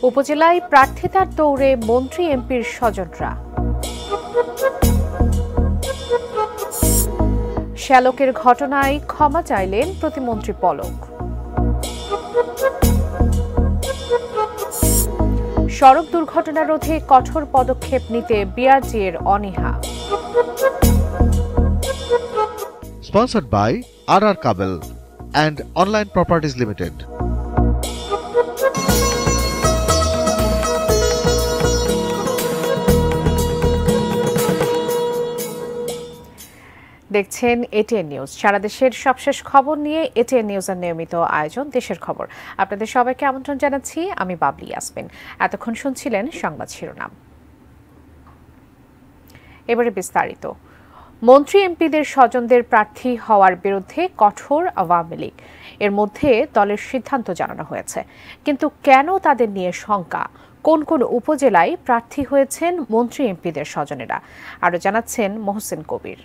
উপজেলায় প্রার্থিতার দৌড়ে মন্ত্রী এমপির স্বজনরা। শ্যালকের ঘটনায় ক্ষমা চাইলেন প্রতিমন্ত্রী পলক। সড়ক দুর্ঘটনা রোধে কঠোর পদক্ষেপ নিতে বিআরজি এর অনীহা। Sponsored by RR Kabel and Online Properties Limited. দেখছেন এটিএন নিউজ। সারা দেশের সবশেষ খবর নিয়ে এটিএন নিউজের নিয়মিত আয়োজন দেশের খবর। আপনাদের সবাইকে আমন্ত্রণ জানাচ্ছি, আমি বাবলি ইয়াসমিন। এতক্ষণ শুনছিলেন সংবাদ শিরোনাম, এবারে বিস্তারিত। মন্ত্রী এমপিদের স্বজনদের প্রার্থী হওয়ার বিরুদ্ধে কঠোর আওয়ামী লীগ, এর মধ্যে দলের সিদ্ধান্ত জানানো হয়েছে। কিন্তু কেন তাদের নিয়ে শঙ্কা? কোন কোন উপজেলায় প্রার্থী হয়েছেন মন্ত্রী এমপিদের স্বজনেরা? আরো জানাচ্ছেন মহসিন কবির।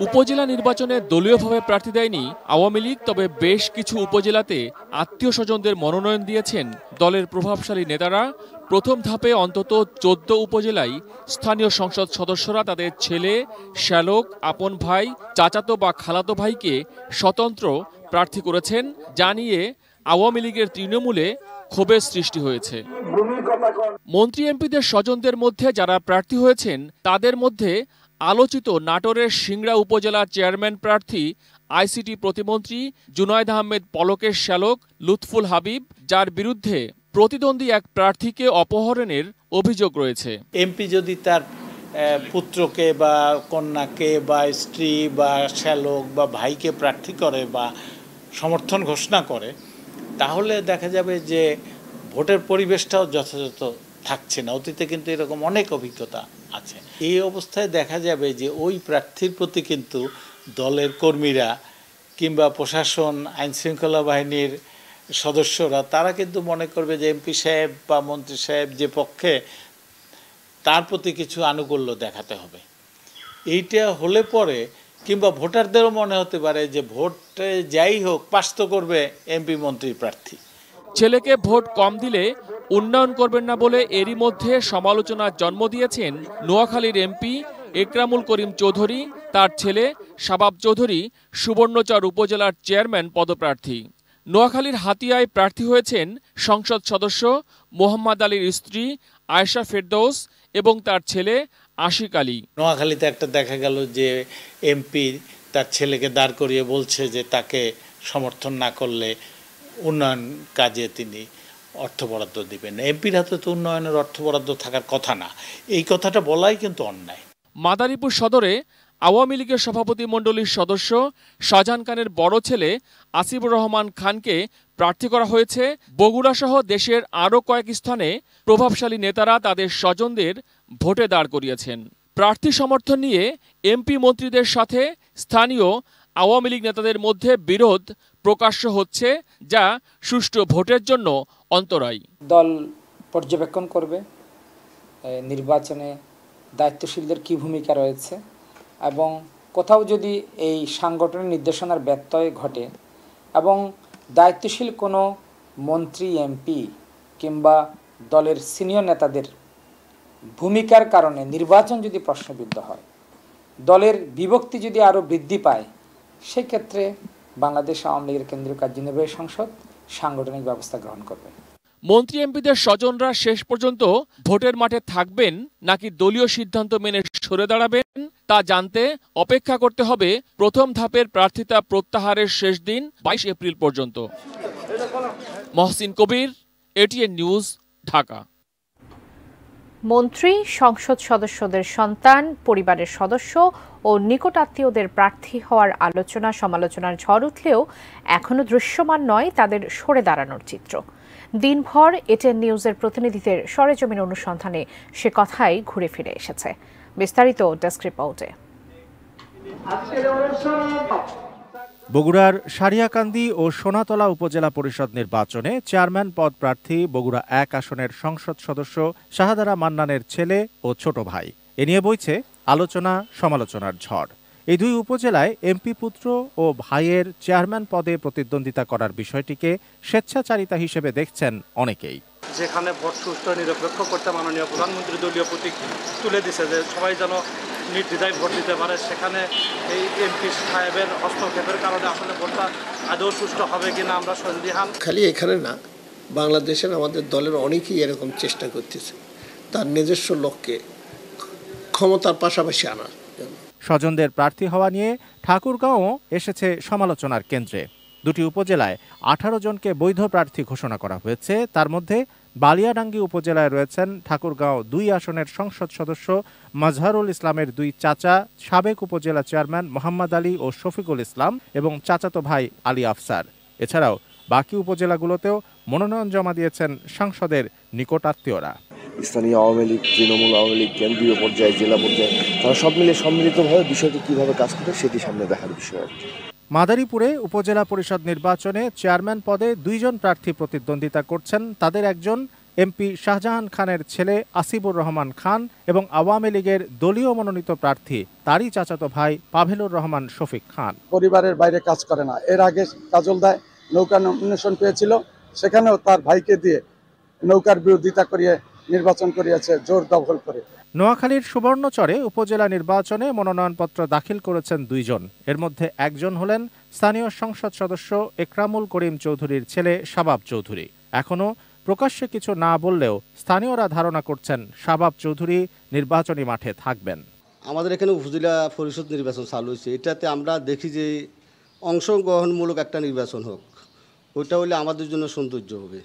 উপজেলা নির্বাচনে দলীয়ভাবে প্রার্থী দেয়নি আওয়ামী লীগ, তবে বেশ কিছু উপজেলাতে আত্মীয় স্বজনদের মনোনয়ন দিয়েছেন দলের প্রভাবশালী নেতারা। প্রথম ধাপে অন্তত 14 উপজেলায় স্থানীয় সংসদ সদস্যরা তাদের ছেলে, শ্যালক, আপন ভাই, চাচাতো বা খালাতো ভাইকে স্বতন্ত্র প্রার্থী করেছেন, জানিয়ে আওয়ামী লীগের তৃণমূলে ক্ষোভের সৃষ্টি হয়েছে। মন্ত্রী এমপিদের স্বজনদের মধ্যে যারা প্রার্থী হয়েছেন তাদের মধ্যে আলোচিত নাটোরের সিংড়া উপজেলা চেয়ারম্যান প্রার্থী আইসিটি প্রতিমন্ত্রী জুনায়েদ আহমেদ পলকের শ্যালক লুৎফুল হাবিব, যার বিরুদ্ধে প্রতিদ্বন্দ্বী এক প্রার্থীকে অপহরণের অভিযোগ রয়েছে। এমপি যদি তার পুত্রকে বা কন্যাকে বা স্ত্রী বা শ্যালক বা ভাইকে প্রার্থী করে বা সমর্থন ঘোষণা করে, তাহলে দেখা যাবে যে ভোটের পরিবেশটাও যথাযথ থাকছে না। অতীতে কিন্তু এরকম অনেক অভিজ্ঞতা আছে। এই অবস্থায় দেখা যাবে যে ওই প্রার্থীর প্রতি কিন্তু দলের কর্মীরা কিংবা প্রশাসন, আইনশৃঙ্খলা বাহিনীর সদস্যরা তারা কিন্তু মনে করবে যে এমপি সাহেব বা মন্ত্রী সাহেব যে পক্ষে, তার প্রতি কিছু আনুকূল্য দেখাতে হবে। এইটা হলে পরে কিংবা ভোটারদেরও মনে হতে পারে যে ভোটে যাই হোক পাস তো করবে এমপি মন্ত্রী প্রার্থী। ছেলেকে ভোট কম দিলে উন্নয়ন করবেন না বলে এরই মধ্যে সমালোচনার জন্ম দিয়েছেন নোয়াখালীর এমপি একরামুল করিম চৌধুরী। তার ছেলে শাবাব চৌধুরী সুবর্ণচর উপজেলার চেয়ারম্যান পদপ্রার্থী। নোয়াখালীর হাতিয়ায় প্রার্থী হয়েছেন সংসদ সদস্য মোহাম্মদ আলীর স্ত্রী আয়েশা ফেরদৌস এবং তার ছেলে আশিক আলী। নোয়াখালীতে একটা দেখা গেল যে এমপি তার ছেলেকে দাঁড় করিয়ে বলছে যে তাকে সমর্থন না করলে উন্নয়ন কাজে তিনি অর্থ বরাদ্দ দিবেন। এমপির হাতে তো উন্নয়নের অর্থ বরাদ্দ থাকার কথা না, এই কথাটা বলাই কিন্তু অন্যায়। মাদারীপুর সদরে আওয়ামী লীগের সভাপতি মণ্ডলীর সদস্য শাহজাহান খানের বড় ছেলে আসিফুর রহমান খানকে প্রার্থী করা হয়েছে। বগুড়া সহ দেশের আরও কয়েক স্থানে প্রভাবশালী নেতারা তাদের স্বজনদের ভোটে দাঁড় করিয়েছেন। প্রার্থী সমর্থন নিয়ে এমপি মন্ত্রীদের সাথে স্থানীয় আওয়ামী লীগ নেতাদের মধ্যে বিরোধ প্রকাশ্য হচ্ছে, যা সুষ্ঠু ভোটের জন্য অন্তরায়ী। দল পর্যবেক্ষণ করবে নির্বাচনে দায়িত্বশীলদের কী ভূমিকা রয়েছে, এবং কোথাও যদি এই সাংগঠনিক নির্দেশনার ব্যত্যয় ঘটে এবং দায়িত্বশীল কোনো মন্ত্রী, এমপি কিংবা দলের সিনিয়র নেতাদের ভূমিকার কারণে নির্বাচন যদি প্রশ্নবিদ্ধ হয়, দলের বিভক্তি যদি আরও বৃদ্ধি পায়, সেক্ষেত্রে বাংলাদেশ আওয়ামী লীগের কেন্দ্রীয় কার্যনির্বাহী সংসদ সাংগঠনিক ব্যবস্থা গ্রহণ করবে। মন্ত্রী এমপিদের স্বজনরা শেষ পর্যন্ত ভোটের মাঠে থাকবেন নাকি দলীয় সিদ্ধান্ত মেনে সরে দাঁড়াবেন তা জানতে অপেক্ষা করতে হবে প্রথম ধাপের প্রার্থিতা প্রত্যাহারের শেষ দিন 22 এপ্রিল পর্যন্ত। মহসিন কবির, এটিএন নিউজ, ঢাকা। মন্ত্রী, সংসদ সদস্যদের সন্তান, পরিবারের সদস্য ও নিকটাত্মীয়দের প্রার্থী হওয়ার আলোচনা সমালোচনার ঝড় উঠলেও এখনো দৃশ্যমান নয় তাদের সরে দাঁড়ানোর চিত্র। দিনভর এটিএন নিউজের প্রতিনিধিদের সরেজমিন অনুসন্ধানে সে কথাই ঘুরে ফিরে এসেছে। বিস্তারিত ডেস্ক রিপোর্টে। বগুড়ার সারিয়াকান্দি ও সোনাতলা উপজেলা পরিষদ নির্বাচনে চেয়ারম্যান পদ প্রার্থী বগুড়া 1 আসনের সংসদ সদস্য শাহাদারা মান্নানের ছেলে ও ছোট ভাই। এ নিয়ে বইছে আলোচনা সমালোচনার ঝড়। এই দুই উপজেলায় এমপি পুত্র ও ভাইয়ের চেয়ারম্যান পদে প্রতিদ্বন্দ্বিতা করার বিষয়টিকে স্বেচ্ছাচারিতা হিসেবে দেখছেন অনেকেই। যেখানে ভোট সুষ্ঠু নিরপেক্ষ করতে মাননীয় প্রধানমন্ত্রী দলীয় প্রতীক তুলে দিছে যে সবাই যেন নির্দ্বিধায় ভোট দিতে পারে, সেখানে এই এমপি সাহেবের হস্তক্ষেপের কারণে আসলে ভোটটা আদৌ সুষ্ঠু হবে কিনা আমরা সন্দিহান। খালি এখানে না, বাংলাদেশের আমাদের দলের অনেকেই এরকম চেষ্টা করতেছে তার নিজস্ব লক্ষ্যে ক্ষমতার পাশাপাশি আনার জন্য। স্বজনদের প্রার্থী হওয়া নিয়ে ঠাকুরগাঁও এসেছে সমালোচনার কেন্দ্রে। দুটি উপজেলায় 18 জনকে বৈধ প্রার্থী ঘোষণা করা হয়েছে। তার মধ্যে বালিয়াডাঙ্গি উপজেলায় রয়েছেন ঠাকুরগাঁও 2 আসনের সংসদ সদস্য মাজহারুল ইসলামের 2 চাচা, সাবেক উপজেলা চেয়ারম্যান মোহাম্মদ আলী ও শফিকুল ইসলাম এবং চাচাতো ভাই আলী আফসার। এছাড়াও বাকি উপজেলাগুলোতেও মনোনয়ন জমা দিয়েছেন সাংসদের নিকটাত্মীয়রা। স্থানীয় আওয়ামী লীগ, তৃণমূল আওয়ামী লীগ, কেন্দ্রীয় পর্যায়ে, জেলা পর্যায়ে তারা সব মিলে সম্মিলিতভাবে বিষয়টি কীভাবে কাজ করে সেটি সামনে দেখার বিষয়। মাদারীপুরে উপজেলা পরিষদ নির্বাচনে চেয়ারম্যান পদে 2 জন প্রার্থী প্রতিদ্বন্দ্বিতা করছেন। তাদের একজন এমপি শাহজাহান খানের ছেলে আসিবুর রহমান খান এবং আওয়ামী লীগের দলীয় মনোনীত প্রার্থী তারই চাচাতো ভাই পাভেলুর রহমান শফিক খান। পরিবারের বাইরে কাজ করে না। এর আগে কাজল দায় নৌকা নমিনেশন পেয়েছিল, সেখানেও তার ভাইকে দিয়ে নৌকার বিরোধিতা করিয়ে নির্বাচন করিয়েছে জোর দখল করে। নোয়াখালীর সুবর্ণচরে উপজেলা নির্বাচনে মনোনয়নপত্র দাখিল করেছেন 2 জন। এর মধ্যে একজন হলেন স্থানীয় সংসদ সদস্য একরামুল করিম চৌধুরীর ছেলে শাবাব চৌধুরী। এখনও প্রকাশ্যে কিছু না বললেও স্থানীয়রা ধারণা করছেন শাবাব চৌধুরী নির্বাচনী মাঠে থাকবেন। আমাদের এখানে উপজেলা পরিষদ নির্বাচন চালু হয়েছে, এটাতে আমরা দেখি যে অংশগ্রহণমূলক একটা নির্বাচন হোক, ওইটা হলে আমাদের জন্য সৌন্দর্য হবে।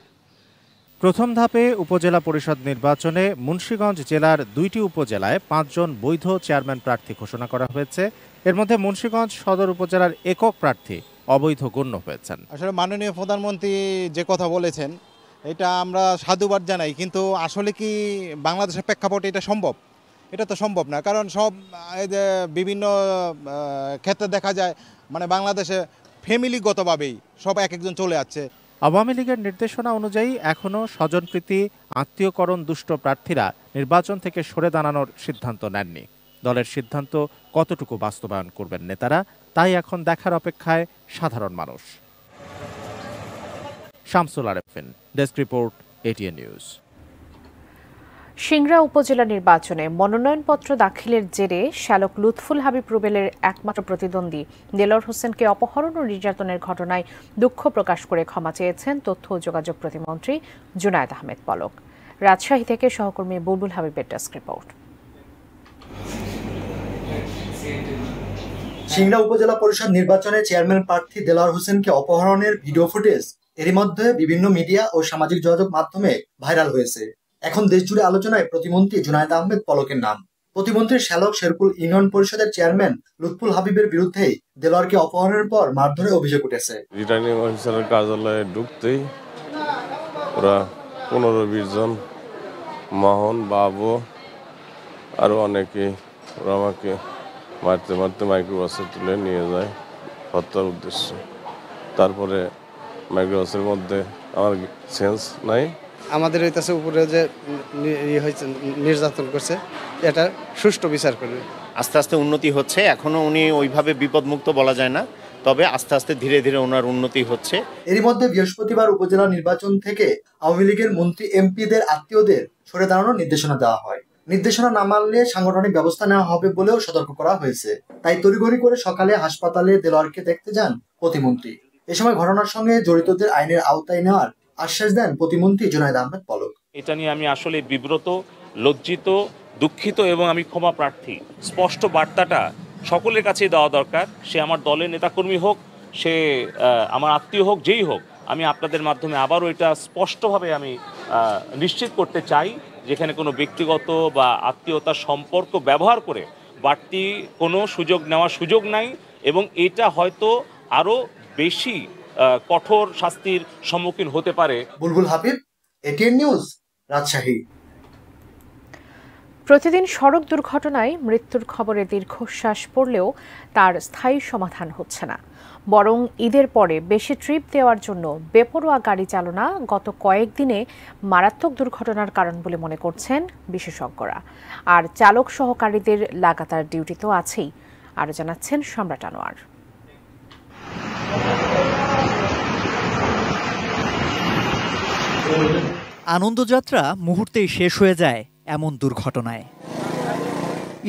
প্রথম ধাপে উপজেলা পরিষদ নির্বাচনে মুন্সিগঞ্জ জেলার 2টি উপজেলায় 5 জন বৈধ চেয়ারম্যান প্রার্থী ঘোষণা করা হয়েছে। এর মধ্যে মুন্সিগঞ্জ সদর উপজেলার একক প্রার্থী অবৈধ গণ্য হয়েছেন। আসলে মাননীয় প্রধানমন্ত্রী যে কথা বলেছেন এটা আমরা সাধুবাদ জানাই, কিন্তু আসলে কি বাংলাদেশের প্রেক্ষাপটে এটা সম্ভব? এটা তো সম্ভব না, কারণ সব এই যে বিভিন্ন ক্ষেত্রে দেখা যায় মানে বাংলাদেশে ফ্যামিলিগতভাবেই সব এক একজন চলে যাচ্ছে। আওয়ামী লীগের নির্দেশনা অনুযায়ী এখনও স্বজনপ্রীতি, আত্মীয়করণ দুষ্ট প্রার্থীরা নির্বাচন থেকে সরে দাঁড়ানোর সিদ্ধান্ত নেননি। দলের সিদ্ধান্ত কতটুকু বাস্তবায়ন করবেন নেতারা, তাই এখন দেখার অপেক্ষায় সাধারণ মানুষ। Shamsul Arefin, desk report, ATN news. Singra উপজেলা নির্বাচনে মনোনয়নপত্র দাখিলের জেরে শ্যালক লুৎফুল হাবিব রুবেলের একমাত্র প্রতিদ্বন্দ্বী দেলোয়ার হোসেনকে অপহরণ ও নির্যাতনের ঘটনায় দুঃখ প্রকাশ করে ক্ষমা চেয়েছেন তথ্য ও যোগাযোগ প্রতিমন্ত্রী জুনায়েদ আহমেদ পলক। রাজশাহী থেকে সহকর্মী বুলবুল হাবিবের ডেস্ক রিপোর্ট। সিংড়া উপজেলা পরিষদ নির্বাচনে চেয়ারম্যান প্রার্থী দেলোয়ার হোসেনকে অপহরণের ভিডিও ফুটেজ এরই মধ্যে বিভিন্ন মিডিয়া ও সামাজিক যোগাযোগ মাধ্যমে ভাইরাল হয়েছে। এখন দেশজুড়ে আলোচনায় প্রতিমন্ত্রী জুনায়েদ আহমেদ পলকের নাম। প্রতিমন্ত্রী শ্যালক শেরপুর ইউনিয়ন পরিষদের চেয়ারম্যান লুৎফুল হাবিবের বিরুদ্ধে দেলোয়ারকে অপহরণের পর মারধরের অভিযোগ উঠেছে। রিটার্নিং অফিসারের কার্যালয়ে ঢুকতেই ওরা 15-20 জন, মোহন, বাবু আরো অনেকে ওরা আমাকে মারতে মারতে মাইক্রোবাসে তুলে নিয়ে যায় হত্যার উদ্দেশ্য। তারপরে মাইক্রোবাসের মধ্যে আমার সেন্স নাই, আমাদের হইতেছে উপরে যে নির্যাতন করছে এটা সুষ্ঠু বিচার করবে। আস্তে আস্তে উন্নতি হচ্ছে, এখনো উনি ওইভাবে বিপদমুক্ত বলা যায় না, তবে আস্তে আস্তে ধীরে ধীরে ওনার উন্নতি হচ্ছে। এরই মধ্যে বৃহস্পতিবার উপজেলা নির্বাচন থেকে আওয়ামী লীগের মন্ত্রী এমপিদের আত্মীয়দের সরে দাঁড়ানোর নির্দেশনা দেওয়া হয়। নির্দেশনা না মানলে সাংগঠনিক ব্যবস্থা নেওয়া হবে বলেও সতর্ক করা হয়েছে। তাই তড়িঘড়ি করে সকালে হাসপাতালে দেলোয়ারকে দেখতে যান প্রতিমন্ত্রী। এ সময় ঘটনার সঙ্গে জড়িতদের আইনের আওতায় নেওয়ার আশ্বাস দেন প্রতিমন্ত্রী জুনায়েদ আহমেদ পলক। এটা নিয়ে আমি আসলে বিব্রত, লজ্জিত, দুঃখিত এবং আমি ক্ষমা প্রার্থী। স্পষ্ট বার্তাটা সকলের কাছেই দেওয়া দরকার। সে আমার দলের নেতাকর্মী হোক, সে আমার আত্মীয় হোক, যেই হোক, আমি আপনাদের মাধ্যমে আবারও এটা স্পষ্টভাবে আমি নিশ্চিত করতে চাই, যেখানে কোনো ব্যক্তিগত বা আত্মীয়তার সম্পর্ক ব্যবহার করে বাড়তি কোনো সুযোগ নেওয়ার সুযোগ নাই, এবং এটা হয়তো আরও বেশি কঠোর শাস্তির সম্মুখীন হতে পারে। বুলবুল হাবিব, এটিএন নিউজ, রাজশাহী। প্রতিদিন সড়ক দুর্ঘটনায় মৃত্যুর খবরে দীর্ঘশ্বাস পড়লেও তার স্থায়ী সমাধান হচ্ছে না, বরং ঈদের পরে বেশি ট্রিপ দেওয়ার জন্য বেপরোয়া গাড়ি চালনা গত কয়েকদিনে মারাত্মক দুর্ঘটনার কারণ বলে মনে করছেন বিশেষজ্ঞরা। আর চালক সহকারীদের লাগাতার ডিউটি তো আছেই, আরও জানাচ্ছেন সম্রাট আনোয়ার। আনন্দযাত্রা মুহূর্তেই শেষ হয়ে যায় এমন দুর্ঘটনায়।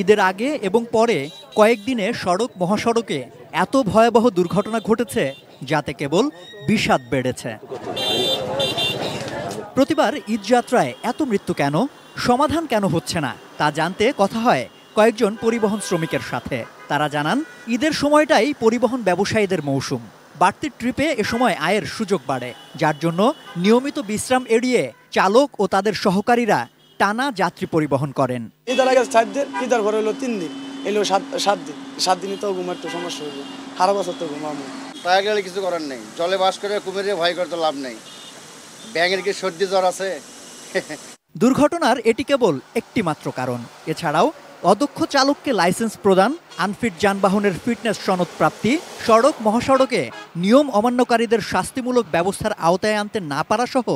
ঈদের আগে এবং পরে কয়েকদিনে সড়ক মহাসড়কে এত ভয়াবহ দুর্ঘটনা ঘটেছে যাতে কেবল বিষাদ বেড়েছে। প্রতিবার ঈদযাত্রায় এত মৃত্যু কেন, সমাধান কেন হচ্ছে না তা জানতে কথা হয় কয়েকজন পরিবহন শ্রমিকের সাথে। তারা জানান, ঈদের সময়টাই পরিবহন ব্যবসায়ীদের মৌসুম। বাড়তি ট্রিপে এ সময় আয়ের সুযোগ বাড়ে, যার জন্য নিয়মিত বিশ্রাম এড়িয়ে চালক ও তাদের সহকারীরা টানা যাত্রী পরিবহন করেন। ঈদের আগে 4 দিন, ঈদের পরে হলো 3 দিন, এলো 7 দিন। 7 দিনই তো ঘুমার একটু সমস্যা হইবে, সারা বছর তো ঘুমাবো। তাই গেলে কিছু করার নেই, জলে বাস করে কুমিরে ভয় করতে লাভ নেই। ব্যাঙের কি সর্দি জ্বর আছে? দুর্ঘটনার এটি কেবল একটি মাত্র কারণ। এছাড়াও অদক্ষ চালককে লাইসেন্স প্রদান, আনফিট যানবাহনের ফিটনেস সনদ প্রাপ্তি, সড়ক মহাসড়কে নিয়ম অমান্যকারীদের শাস্তিমূলক ব্যবস্থার আওতায় আনতে না পারা সহ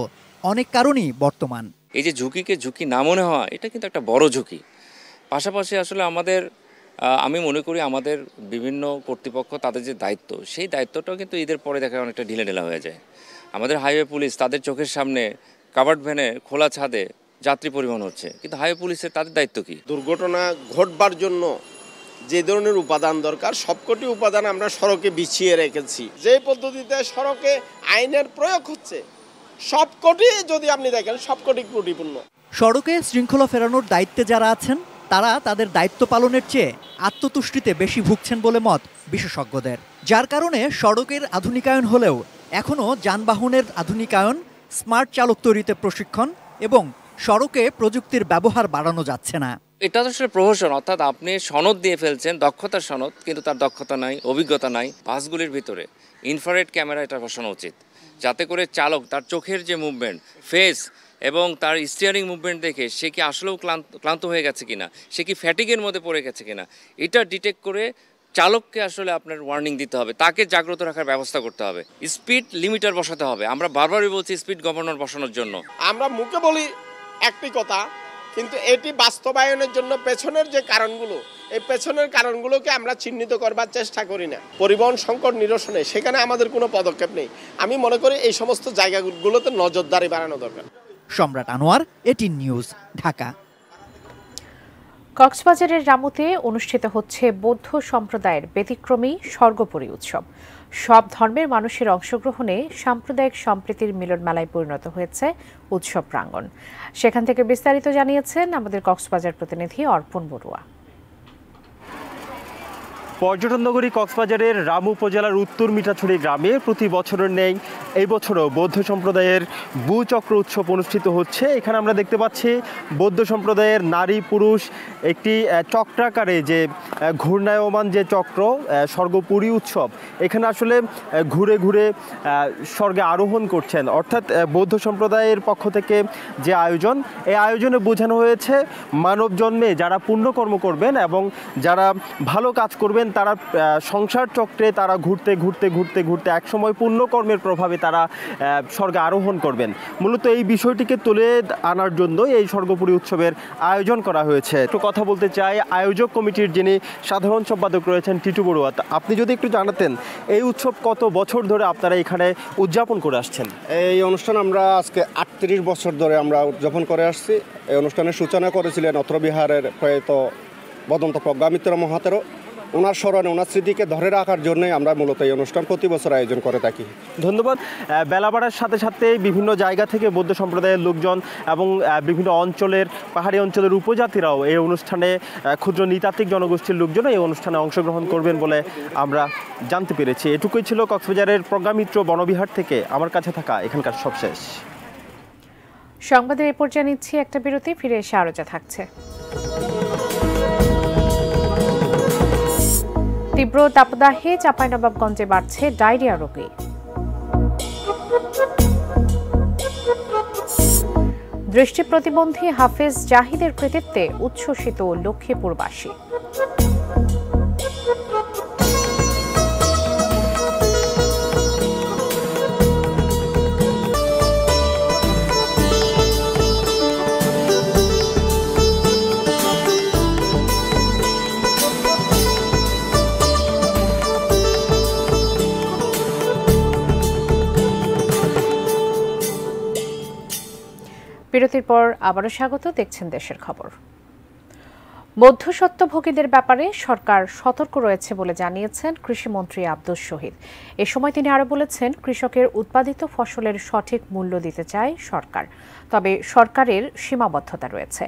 অনেক কারণই বর্তমান। এই যে ঝুঁকিকে ঝুঁকি না মনে হওয়া, এটা কিন্তু একটা বড় ঝুঁকি। পাশাপাশি আসলে আমি মনে করি আমাদের বিভিন্ন কর্তৃপক্ষ তাদের যে দায়িত্ব, সেই দায়িত্বটাও কিন্তু ঈদের পরে দেখা অনেকটা ঢিলেঢালা হয়ে যায়। আমাদের হাইওয়ে পুলিশ তাদের চোখের সামনে কাভার্ড ভ্যানে খোলা ছাদে যাত্রী পরিবহন হচ্ছে, কিন্তু হাইওয়ে পুলিশের তাদের দায়িত্ব কি? দুর্ঘটনা ঘটবার জন্য যে ধরনের উপাদান দরকার সবকটি উপাদান আমরা সড়কে বিছিয়ে রেখেছি। যে পদ্ধতিতে সড়কে আইনের প্রয়োগ হচ্ছে সবকটি যদি আপনি দেখেন সবকটি ত্রুটিপূর্ণ। সড়কে শৃঙ্খলা ফেরানোর দায়িত্বে যারা আছেন তারা তাদের দায়িত্ব পালনের চেয়ে আত্মতুষ্টিতে বেশি ভুগছেন বলে মত বিশেষজ্ঞদের। যার কারণে সড়কের আধুনিকায়ন হলেও এখনও যানবাহনের আধুনিকায়ন, স্মার্ট চালক তৈরিতে প্রশিক্ষণ এবং সড়কে প্রযুক্তির ব্যবহার বাড়ানো যাচ্ছে না। এটা আসলে প্রহসন, অর্থাৎ আপনি সনদ দিয়ে ফেলছেন, দক্ষতার সনদ, কিন্তু তার দক্ষতা নাই, অভিজ্ঞতা নাই। বাসগুলির ভিতরে ইনফ্রারেড ক্যামেরা এটা বসানো উচিত, যাতে করে চালক তার চোখের যে মুভমেন্ট, ফেস এবং তার স্টিয়ারিং মুভমেন্ট দেখে সে কি আসলেও ক্লান্ত হয়ে গেছে কিনা, সে কি ফ্যাটিগের মধ্যে পড়ে গেছে কিনা, এটা ডিটেক্ট করে চালককে আসলে আপনার ওয়ার্নিং দিতে হবে, তাকে জাগ্রত রাখার ব্যবস্থা করতে হবে। স্পিড লিমিটার বসাতে হবে। আমরা বারবারই বলছি স্পিড গভর্নর বসানোর জন্য। আমরা মুখে বলি একটি কথা, কিন্তু এটি বাস্তবায়নের জন্য পেছনের যে কারণগুলো, এই পেছনের কারণগুলোকে আমরা চিহ্নিত করবার চেষ্টা করি না। পরিবহন সংকট নিরসনে সেখানে আমাদের কোনো পদক্ষেপ নেই। আমি মনে করি এই সমস্ত জায়গাগুলোতে নজরদারি বাড়ানো দরকার। সম্রাট আনোয়ার, এটিএন নিউজ, ঢাকা। কক্সবাজারের রামুতে অনুষ্ঠিত হচ্ছে বৌদ্ধ সম্প্রদায়ের ব্যতিক্রমী স্বর্গপুরী উৎসব। সব ধর্মের মানুষের অংশগ্রহণে সাম্প্রদায়িক সম্প্রীতির মিলন মেলায় পরিণত হয়েছে উৎসব প্রাঙ্গণ। সেখান থেকে বিস্তারিত জানিয়েছেন আমাদের কক্সবাজার প্রতিনিধি অর্পণ বড়ুয়া। পর্যটন নগরী কক্সবাজারের রামু উপজেলার উত্তর মিঠাছড়ি গ্রামে প্রতি বছরের নেই এই বছরও বৌদ্ধ সম্প্রদায়ের ভূচক্র উৎসব অনুষ্ঠিত হচ্ছে। এখানে আমরা দেখতে পাচ্ছি বৌদ্ধ সম্প্রদায়ের নারী পুরুষ একটি চক্রাকারে যে ঘূর্ণায়মান যে চক্র স্বর্গপুরী উৎসব, এখানে আসলে ঘুরে ঘুরে স্বর্গে আরোহণ করছেন। অর্থাৎ বৌদ্ধ সম্প্রদায়ের পক্ষ থেকে যে আয়োজন, এই আয়োজনে বোঝানো হয়েছে মানব জন্মে যারা পুণ্যকর্ম করবেন এবং যারা ভালো কাজ করবেন তারা সংসার চক্রে তারা ঘুরতে ঘুরতে ঘুরতে ঘুরতে একসময় পুণ্যকর্মের প্রভাবে তারা স্বর্গে আরোহণ করবেন। মূলত এই বিষয়টিকে তুলে আনার জন্য এই স্বর্গপুরী উৎসবের আয়োজন করা হয়েছে। একটু কথা বলতে চাই আয়োজক কমিটির যিনি সাধারণ সম্পাদক রয়েছেন টিটু বড়ুয়া, আপনি যদি একটু জানাতেন এই উৎসব কত বছর ধরে আপনারা এখানে উদযাপন করে আসছেন? এই অনুষ্ঠান আমরা আজকে 38 বছর ধরে আমরা উদযাপন করে আসছি। এই অনুষ্ঠানের সূচনা করেছিলেন অত্রবিহারের প্রয়াত বদন্ত প্রজ্ঞামিত্র মহাতেরো। ওনার স্মরণে ওনার স্মৃতিকে ধরে রাখার জন্যই আমরা মূলত এই অনুষ্ঠান প্রতি বছর আয়োজন করে থাকি। ধন্যবাদ। বেলা বাড়ার সাথে সাথে বিভিন্ন জায়গা থেকে বৌদ্ধ সম্প্রদায়ের লোকজন এবং বিভিন্ন অঞ্চলের পাহাড়ি অঞ্চলের উপজাতিরাও এই অনুষ্ঠানে, ক্ষুদ্র নৃতাত্ত্বিক জনগোষ্ঠীর লোকজন এই অনুষ্ঠানে অংশগ্রহণ করবেন বলে আমরা জানতে পেরেছি। এটুকুই ছিল কক্সবাজারের প্রজ্ঞামিত্র বনবিহার থেকে আমার কাছে থাকা এখানকার সবশেষ সংবাদের। এ পর্যায়ে নিচ্ছি একটা বিরতি, ফিরে এসে আরও যা থাকছে। তীব্র তাপদাহে চাঁপাইনবাবগঞ্জে বাড়ছে ডায়রিয়া রোগী। দৃষ্টি প্রতিবন্ধী হাফেজ জাহিদের কৃতিত্বে উচ্ছ্বসিত লক্ষ্মীপুরবাসী। বিরতির পর আবারও স্বাগত, দেখছেন দেশের খবর। মধ্যস্বত্বভোগীদের ব্যাপারে সরকার সতর্ক রয়েছে বলে জানিয়েছেন কৃষিমন্ত্রী আব্দুস শহীদ। এ সময় তিনি আরও বলেছেন, কৃষকের উৎপাদিত ফসলের সঠিক মূল্য দিতে চায় সরকার, তবে সরকারের সীমাবদ্ধতা রয়েছে।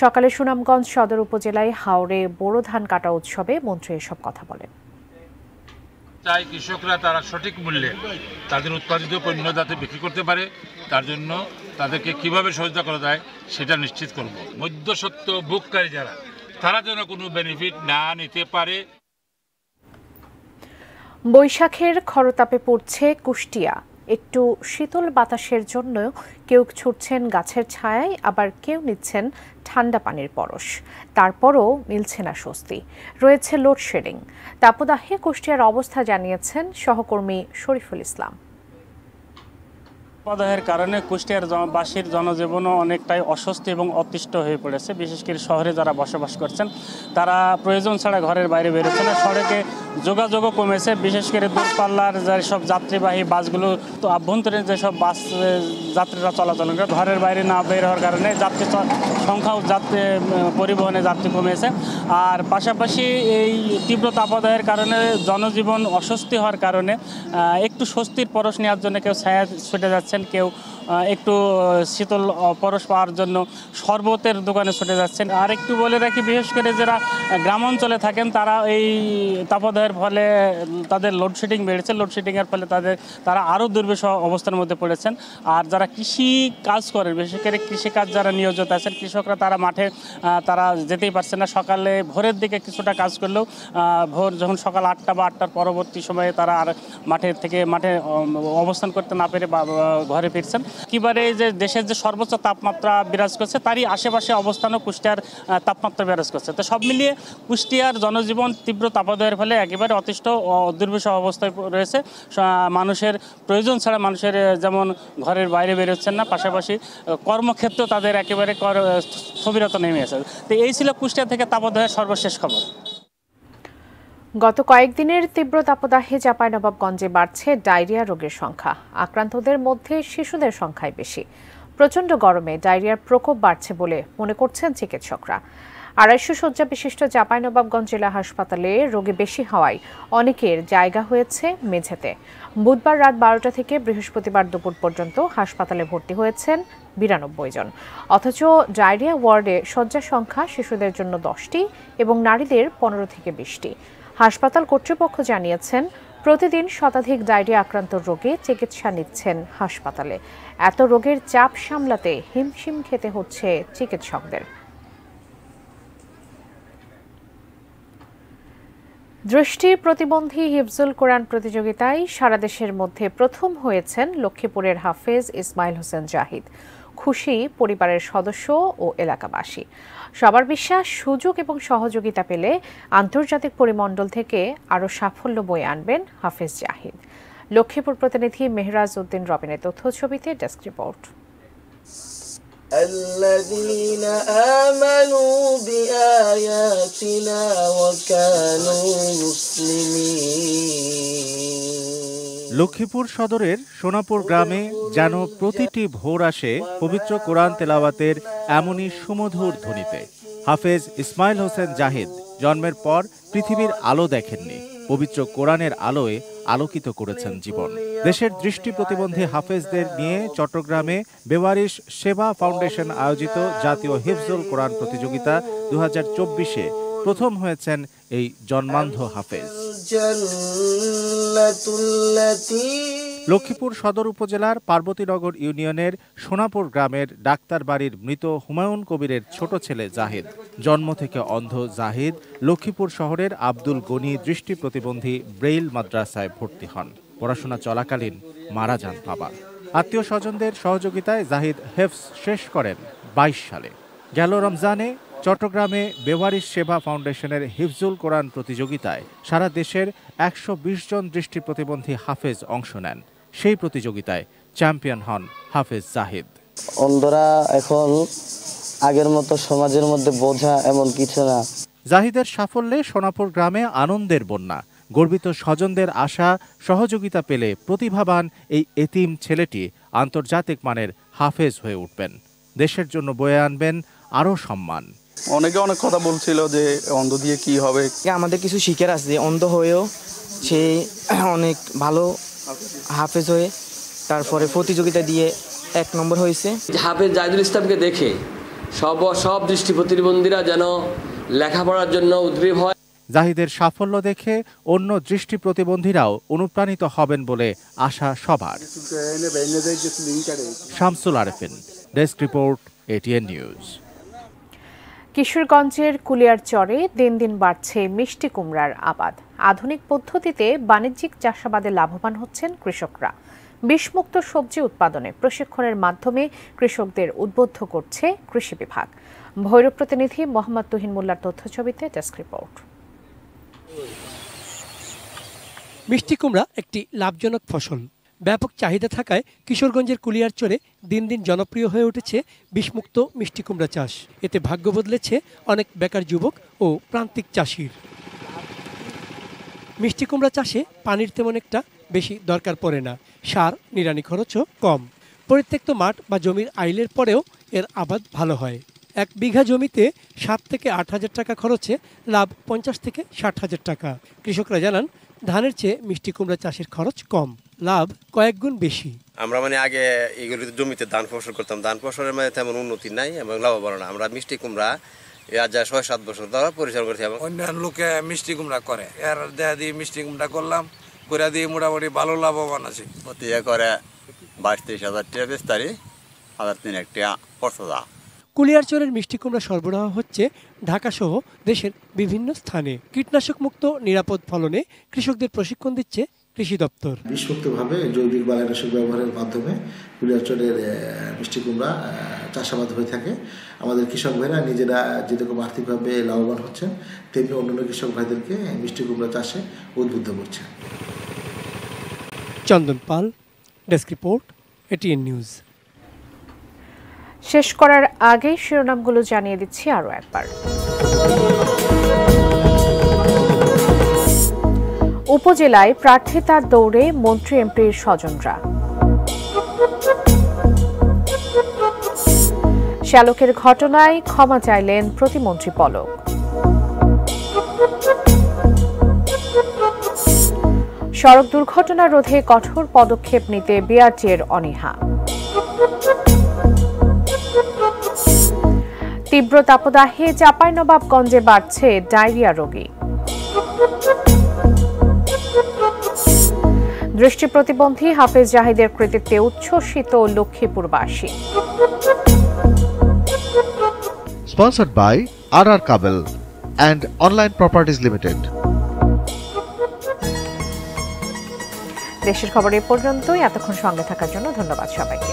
সকালে সুনামগঞ্জ সদর উপজেলায় হাওরে বোরো ধান কাটা উৎসবে মন্ত্রী এসব কথা বলেন। চাই কৃষকরা তারা সঠিক মূল্যে তাদের উৎপাদিত পণ্য যাতে বিক্রি করতে পারে, তার জন্য তাদেরকে কিভাবে সহায়তা করা যায় সেটা নিশ্চিত করব। মধ্যস্বত্ব ভোগকারী যারা, তারা যেন কোনো বেনিফিট না নিতে পারে। বৈশাখের খরতাপে পড়ছে কুষ্টিয়া। একটু শীতল বাতাসের জন্য কেউ ছুটছেন গাছের ছায়ায়, আবার কেউ নিচ্ছেন ঠান্ডা পানির পরশ। তারপরও মিলছে না স্বস্তি, রয়েছে লোডশেডিং। তাপদাহে কুষ্টিয়ার অবস্থা জানিয়েছেন সহকর্মী শরীফুল ইসলাম। তাপদাহের কারণে কুষ্টিয়ার বাসীর জনজীবনও অনেকটাই অস্বস্তি এবং অতিষ্ঠ হয়ে পড়েছে। বিশেষ করে শহরে যারা বসবাস করছেন তারা প্রয়োজন ছাড়া ঘরের বাইরে বেরোচ্ছে না। সড়কে যোগাযোগও কমেছে, বিশেষ করে দূরপাল্লার যেসব যাত্রীবাহী বাসগুলো, তো আভ্যন্তরীণ যেসব বাস যাত্রীরা চলাচল করে ঘরের বাইরে না বের হওয়ার কারণে যাত্রী সংখ্যাও পরিবহনে যাত্রী কমেছে। আর পাশাপাশি এই তীব্র তাপদাহের কারণে জনজীবন অস্বস্তি হওয়ার কারণে একটু স্বস্তির পরশ নেওয়ার জন্য কেউ ছায়া ছুটে যাচ্ছে, কেউ একটু শীতল পরশ পাওয়ার জন্য শরবতের দোকানে ছুটে যাচ্ছেন। আর একটু বলে রাখি, বিশেষ করে যারা গ্রামাঞ্চলে থাকেন তারা এই তাপদাহের ফলে তাদের লোডশেডিং বেড়েছে। লোডশেডিংয়ের ফলে তারা আরও দুর্বিষহ অবস্থার মধ্যে পড়েছেন। আর যারা কৃষি কাজ করেন, বিশেষ করে কৃষিকাজ যারা নিয়োজিত আছেন কৃষকরা, তারা মাঠে তারা যেতেই পারছেন না। সকালে ভোরের দিকে কিছুটা কাজ করলেও ভোর যখন সকাল 8টা বা 8টার পরবর্তী সময়ে তারা আর মাঠে অবস্থান করতে না পেরে ঘরে ফিরছেন। একেবারে যে দেশের যে সর্বোচ্চ তাপমাত্রা বিরাজ করছে তারই আশেপাশে অবস্থানও কুষ্টিয়ার তাপমাত্রা বিরাজ করছে। তো সব মিলিয়ে কুষ্টিয়ার জনজীবন তীব্র তাপদাহের ফলে একেবারে অতিষ্ঠ দুর্বিষহ অবস্থায় রয়েছে। মানুষের প্রয়োজন ছাড়া মানুষের যেমন ঘরের বাইরে বেরোচ্ছেন না, পাশাপাশি কর্মক্ষেত্রেও তাদের একেবারে স্থবিরতা নেমে আছে। তো এই ছিল কুষ্টিয়া থেকে তাপদাহের সর্বশেষ খবর। গত কয়েকদিনের তীব্র তাপদাহে চাঁপাইনবাবগঞ্জে বাড়ছে ডায়রিয়া রোগের সংখ্যা। আক্রান্তদের মধ্যে শিশুদের সংখ্যাই বেশি। প্রচণ্ড গরমে ডায়রিয়ার প্রকোপ বাড়ছে বলে মনে করছেন চিকিৎসকরা। 250 শয্যা বিশিষ্ট চাঁপাইনবাবগঞ্জ জেলা হাসপাতালে রোগী বেশি হওয়ায় অনেকের জায়গা হয়েছে মেঝেতে। বুধবার রাত 12টা থেকে বৃহস্পতিবার দুপুর পর্যন্ত হাসপাতালে ভর্তি হয়েছেন 92 জন। অথচ ডায়রিয়া ওয়ার্ডে শয্যা সংখ্যা শিশুদের জন্য 10টি এবং নারীদের 15 থেকে 20টি। হাসপাতাল কর্তৃপক্ষ জানিয়েছেন, প্রতিদিন শতাধিক ডায়রিয়া আক্রান্ত রোগী চিকিৎসা নিচ্ছেন হাসপাতালে। এত রোগের চাপ সামলাতে হিমশিম খেতে হচ্ছে চিকিৎসকদের। দৃষ্টি প্রতিবন্ধী হিফজুল কোরআন প্রতিযোগিতায় সারা দেশের মধ্যে প্রথম হয়েছেন লক্ষ্মীপুরের হাফেজ ইসমাইল হোসেন জাহিদ। খুশি পরিবারের সদস্য ও এলাকাবাসী। সবার বিশ্বাস, সুযোগ এবং সহযোগিতা পেলে আন্তর্জাতিক পরিমণ্ডল থেকে আরও সাফল্য বয়ে আনবেন হাফেজ জাহিদ। লক্ষ্মীপুর প্রতিনিধি মেহরাজ উদ্দিন রবিনের তথ্য ছবিতে ডেস্ক রিপোর্ট। الذين آمنوا بآياتنا وكانوا مسلمين। লক্ষ্মীপুর সদরের সোনাপুর গ্রামে যেন প্রতিটি ভোর আসে পবিত্র কোরআন তেলাওয়াতের এমনই সুমধুর ধ্বনিতে। হাফেজ ইসমাইল হোসেন জাহিদ জন্মের পর পৃথিবীর আলো দেখেননি, পবিত্র কোরআনের আলোয় আলোকিত করেছেন জীবন। দেশের দৃষ্টি প্রতিবন্ধী হাফেজদের নিয়ে চট্টগ্রামে বেওয়ারিশ সেবা ফাউন্ডেশন আয়োজিত জাতীয় হিফজুল কোরআন প্রতিযোগিতা 2024-এ প্রথম হয়েছেন এই জন্মান্ধ হাফেজ। লক্ষ্মীপুর সদর উপজেলার পার্বতীনগর ইউনিয়নের সোনাপুর গ্রামের ডাক্তার বাড়ির মৃত হুমায়ুন কবিরের ছোট ছেলে জাহিদ। জন্ম থেকে অন্ধ জাহিদ লক্ষ্মীপুর শহরের আব্দুল গনি দৃষ্টি প্রতিবন্ধী ব্রেইল মাদ্রাসায় ভর্তি হন। পড়াশোনা চলাকালীন মারা যান বাবা। আত্মীয় স্বজনদের সহযোগিতায় জাহিদ হেফজ শেষ করেন 22 সালে। গেল রমজানে চট্টগ্রামে বেওয়ারিশ সেবা ফাউন্ডেশনের হিফজুল কোরআন প্রতিযোগিতায় সারা দেশের 120 জন দৃষ্টি প্রতিবন্ধী হাফেজ অংশ নেন। সেই প্রতিযোগিতায় চ্যাম্পিয়ন হন হাফেজ জাহিদ। অন্ধরা এখন আগের মতো সমাজের মধ্যে বোঝা এমন কিছু না। জাহিদের সাফল্যে সোনাপুর গ্রামে আনন্দের বন্যা। গর্বিত স্বজনদের আশা সহযোগিতা পেলে প্রতিভাবান এই এতিম ছেলেটি আন্তর্জাতিক মানের হাফেজ হয়ে উঠবেন। দেশের জন্য বয়ে আনবেন আরও সম্মান। অনেকে অনেক কথা বলছিল যে অন্ধ দিয়ে কি হবে। আমাদের কিছু শিকার আছে, অন্ধ হয়েও সে অনেক ভালো হাফেজ হয়ে তারপরে প্রতিযোগিতা দিয়ে 1 নম্বর হয়েছে। হাফেজ জাহিদুল ইসলামকে দেখে সব দৃষ্টি প্রতিবন্ধীরা যেন লেখাপড়ার জন্য উদ্গ্রীব হয়। জাহিদের সাফল্য দেখে অন্য দৃষ্টি প্রতিবন্ধীরাও অনুপ্রাণিত হবেন বলে আশা সবার। Shamsul Arefin, desk report, ATN news. কিশোরগঞ্জের কুলিয়ারচরে দিন দিন বাড়ছে মিষ্টি কুমড়ার আবাদ। আধুনিক পদ্ধতিতে বাণিজ্যিক চাষাবাদে লাভবান হচ্ছেন কৃষকরা। বিষমুক্ত সবজি উৎপাদনে প্রশিক্ষণের মাধ্যমে কৃষকদের উদ্বুদ্ধ করছে কৃষি বিভাগ। ভৈরব প্রতিনিধি মোহাম্মদ তুহিন মোল্লার তথ্যছবিতে ডেস্ক রিপোর্ট। মিষ্টি কুমড়া একটি লাভজনক ফসল। ব্যাপক চাহিদা থাকায় কিশোরগঞ্জের কুলিয়ারচরে দিন দিন জনপ্রিয় হয়ে উঠেছে বিষমুক্ত মিষ্টি কুমড়া চাষ। এতে ভাগ্য বদলেছে অনেক বেকার যুবক ও প্রান্তিক চাষির। মিষ্টি কুমড়া চাষে পানির তেমন একটা বেশি দরকার পড়ে না, সার নিড়ানি খরচও কম। পরিত্যক্ত মাঠ বা জমির আইলের পরেও এর আবাদ ভালো হয়। 1 বিঘা জমিতে 7 থেকে 8 হাজার টাকা খরচে লাভ 50 থেকে 60 হাজার টাকা। কৃষকরা জানান ধানের চেয়ে মিষ্টি কুমড়া চাষের খরচ কম, লাভ কয়েক গুণ বেশি। আমরা আগে এগুলিতে জমিতে ধান ফসল করতাম, ধান ফসলের তেমন উন্নতি নাই এবং লাভবান না। আমরা মিষ্টি কুমড়া আজ 6-7 বছর ধরে পরিচালনা করছি। অন্যান্য লোকে মিষ্টি কুমড়া করে, এর দেখা দিয়ে মিষ্টি কুমড়া করলাম, করে দিয়ে মোটামুটি ভালো লাভবান আছে। প্রতি করে 22-23 হাজার টাকা বেচতারি, 1,000-3 টাকা খরচা। কুলিয়ারচরের মিষ্টি কুমড়া সরবরাহ হচ্ছে ঢাকাসহ দেশের বিভিন্ন স্থানে। কীটনাশক মুক্ত নিরাপদ ফলনে কৃষকদের প্রশিক্ষণ দিচ্ছে কৃষি দপ্তর। বিষমুক্তভাবে জৈবিক বালাইনাশক ব্যবহারের মাধ্যমে কুলিয়ারচরের মিষ্টি কুমড়া চাষাবাদ হয়ে থাকে। আমাদের কৃষক ভাইরা নিজেরা যেরকম আর্থিকভাবে লাভবান হচ্ছেন, তেমনি অন্যান্য কৃষক ভাইদেরকে মিষ্টি কুমড়া চাষে উদ্বুদ্ধ করছে। চন্দন পাল, ডেস্ক রিপোর্ট, ATN নিউজ। শেষ করার আগে শিরোনামগুলো জানিয়ে দিচ্ছি আরও একবার। উপজেলায় প্রার্থিতার দৌড়ে মন্ত্রী এমপির স্বজনরা। শ্যালকের ঘটনায় ক্ষমা চাইলেন প্রতিমন্ত্রী পলক। সড়ক দুর্ঘটনা রোধে কঠোর পদক্ষেপ নিতে বিআরটিএর অনীহা। তীব্র তাপদাহে চাঁপাইনবাবগঞ্জে বাড়ছে ডায়রিয়া রোগী। দৃষ্টি প্রতিবন্ধী হাফেজ জাহিদের কৃতিত্বে উচ্ছ্বসিত লক্ষ্মীপুরবাসী। Sponsored by RR Kabel and Online Properties Limited. দেশের খবর এ পর্যন্তই। এতক্ষণ সঙ্গে থাকার জন্য ধন্যবাদ সবাইকে।